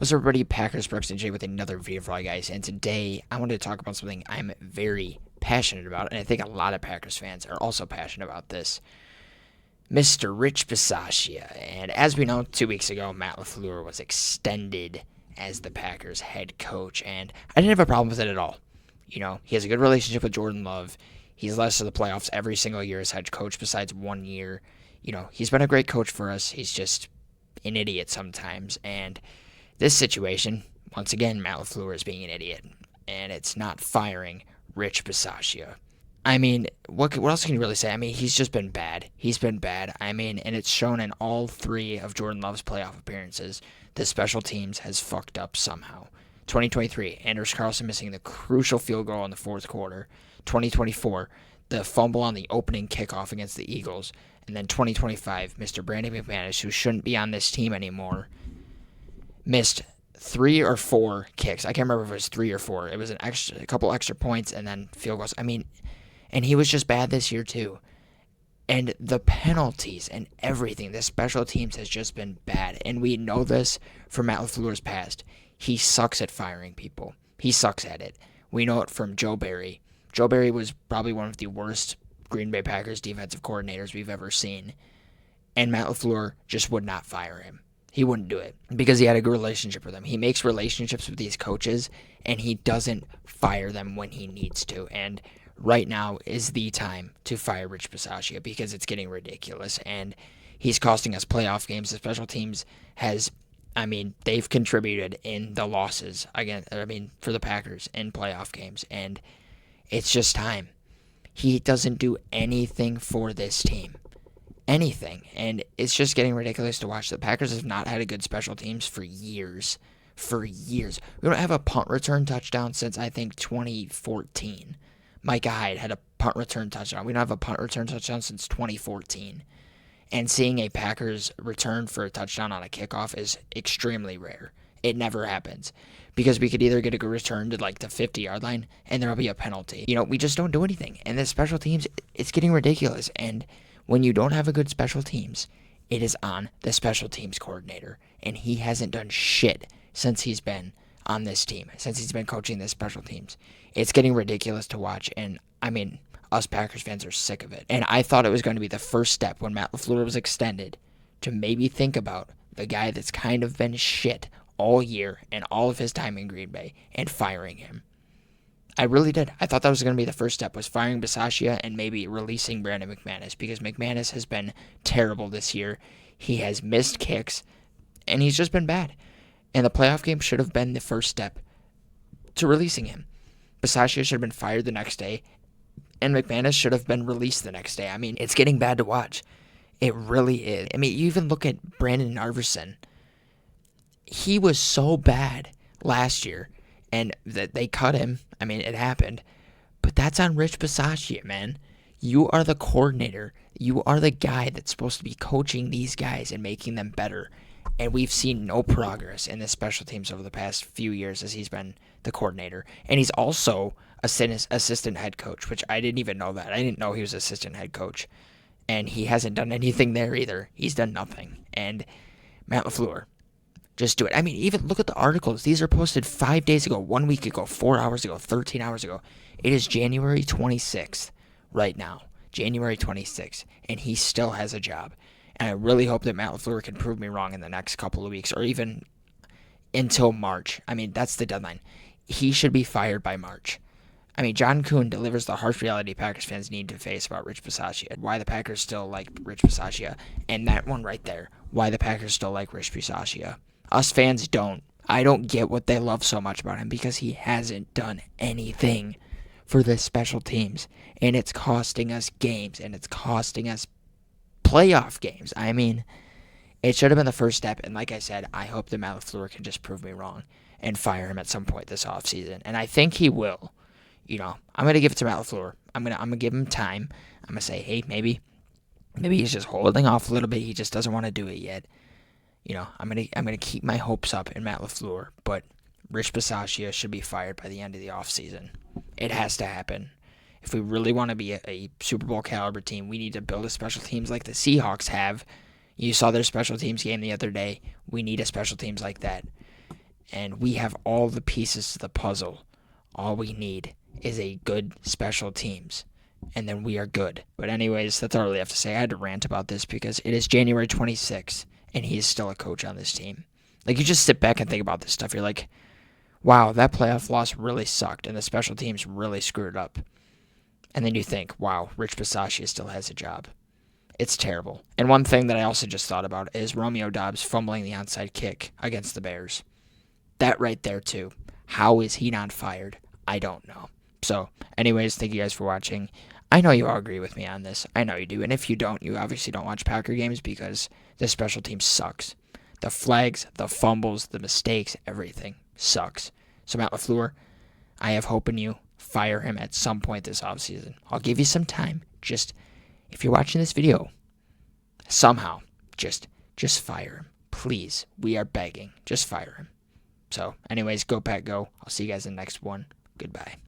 What's up, everybody? Packers, Brooks, and Jay with another video for you guys. And today, I wanted to talk about something I'm very passionate about, and I think a lot of Packers fans are also passionate about this. Mr. Rich Bisaccia. And as we know, 2 weeks ago, Matt LaFleur was extended as the Packers head coach, and I didn't have a problem with it at all. You know, he has a good relationship with Jordan Love. He's led us to the playoffs every single year as head coach besides 1 year. You know, he's been a great coach for us. He's just an idiot sometimes, and this situation, once again, Matt LaFleur is being an idiot, and it's not firing Rich Bisaccia. I mean, what else can you really say? I mean, he's just been bad. He's been bad. I mean, and it's shown in all 3 of Jordan Love's playoff appearances. The special teams has fucked up somehow. 2023, Anders Carlson missing the crucial field goal in the fourth quarter. 2024, the fumble on the opening kickoff against the Eagles. And then 2025, Mr. Brandon McManus, who shouldn't be on this team anymore, missed 3 or 4 kicks. I can't remember if it was 3 or 4. It was a couple extra points and then field goals. I mean, and he was just bad this year too. And the penalties and everything, the special teams has just been bad. And we know this from Matt LaFleur's past. He sucks at firing people. He sucks at it. We know it from Joe Barry. Joe Barry was probably one of the worst Green Bay Packers defensive coordinators we've ever seen. And Matt LaFleur just would not fire him. He wouldn't do it because he had a good relationship with them. He makes relationships with these coaches, and he doesn't fire them when he needs to. And right now is the time to fire Rich Bisaccia because it's getting ridiculous, and he's costing us playoff games. The special teams they've contributed in the losses for the Packers in playoff games, and it's just time. He doesn't do anything for this team. Anything, and it's just getting ridiculous to watch. The Packers have not had a good special teams for years. We don't have a punt return touchdown since I think 2014. Micah Hyde had a punt return touchdown. We don't have a punt return touchdown since 2014. And seeing a Packers return for a touchdown on a kickoff is extremely rare. It never happens because we could either get a good return to like the 50-yard line and there'll be a penalty. You know, we just don't do anything. And the special teams, it's getting ridiculous. And when you don't have a good special teams, it is on the special teams coordinator. And he hasn't done shit since he's been on this team, since he's been coaching this special teams. It's getting ridiculous to watch. And, I mean, us Packers fans are sick of it. And I thought it was going to be the first step when Matt LaFleur was extended to maybe think about the guy that's kind of been shit all year and all of his time in Green Bay and firing him. I really did. I thought that was going to be the first step, was firing Bisaccia and maybe releasing Brandon McManus, because McManus has been terrible this year. He has missed kicks, and he's just been bad. And the playoff game should have been the first step to releasing him. Bisaccia should have been fired the next day, and McManus should have been released the next day. I mean, it's getting bad to watch. It really is. I mean, you even look at Brandon Arvidsson. He was so bad last year, and that they cut him. I mean, it happened. But that's on Rich Bisaccia, man. You are the coordinator. You are the guy that's supposed to be coaching these guys and making them better. And we've seen no progress in the special teams over the past few years as he's been the coordinator. And he's also assistant head coach, which I didn't even know that. I didn't know he was assistant head coach. And he hasn't done anything there either. He's done nothing. And Matt LaFleur, just do it. I mean, even look at the articles. These are posted 5 days ago, 1 week ago, 4 hours ago, 13 hours ago. It is January 26th right now. January 26th. And he still has a job. And I really hope that Matt LaFleur can prove me wrong in the next couple of weeks or even until March. I mean, that's the deadline. He should be fired by March. I mean, John Kuhn delivers the harsh reality Packers fans need to face about Rich Bisaccia. Why the Packers still like Rich Bisaccia. And that one right there. Why the Packers still like Rich Bisaccia. Us fans don't. I don't get what they love so much about him because he hasn't done anything for the special teams. And it's costing us games. And it's costing us playoff games. I mean, it should have been the first step. And like I said, I hope that Matt LaFleur can just prove me wrong and fire him at some point this offseason. And I think he will. You know, I'm going to give it to Matt LaFleur. I'm gonna give him time. I'm going to say, hey, maybe he's just holding off a little bit. He just doesn't want to do it yet. You know, I'm gonna keep my hopes up in Matt LaFleur, but Rich Bisaccia should be fired by the end of the offseason. It has to happen. If we really want to be a Super Bowl caliber team, we need to build a special teams like the Seahawks have. You saw their special teams game the other day. We need a special teams like that. and we have all the pieces to the puzzle. All we need is a good special teams, and then we are good. But anyways, that's all I really have to say. I had to rant about this because it is January 26th, and he is still a coach on this team. Like, you just sit back and think about this stuff. You're like, wow, that playoff loss really sucked, and the special teams really screwed up. And then you think, wow, Rich Bisaccia still has a job. It's terrible. And one thing that I also just thought about is Romeo Doubs fumbling the onside kick against the Bears. That right there, too. How is he not fired? I don't know. So, anyways, thank you guys for watching. I know you all agree with me on this. I know you do. And if you don't, you obviously don't watch Packer games because the special team sucks. The flags, the fumbles, the mistakes, everything sucks. So, Matt LaFleur, I have hope in you. Fire him at some point this offseason. I'll give you some time. Just, if you're watching this video, somehow, just fire him. Please. We are begging. Just fire him. So, anyways, go Pack, go. I'll see you guys in the next one. Goodbye.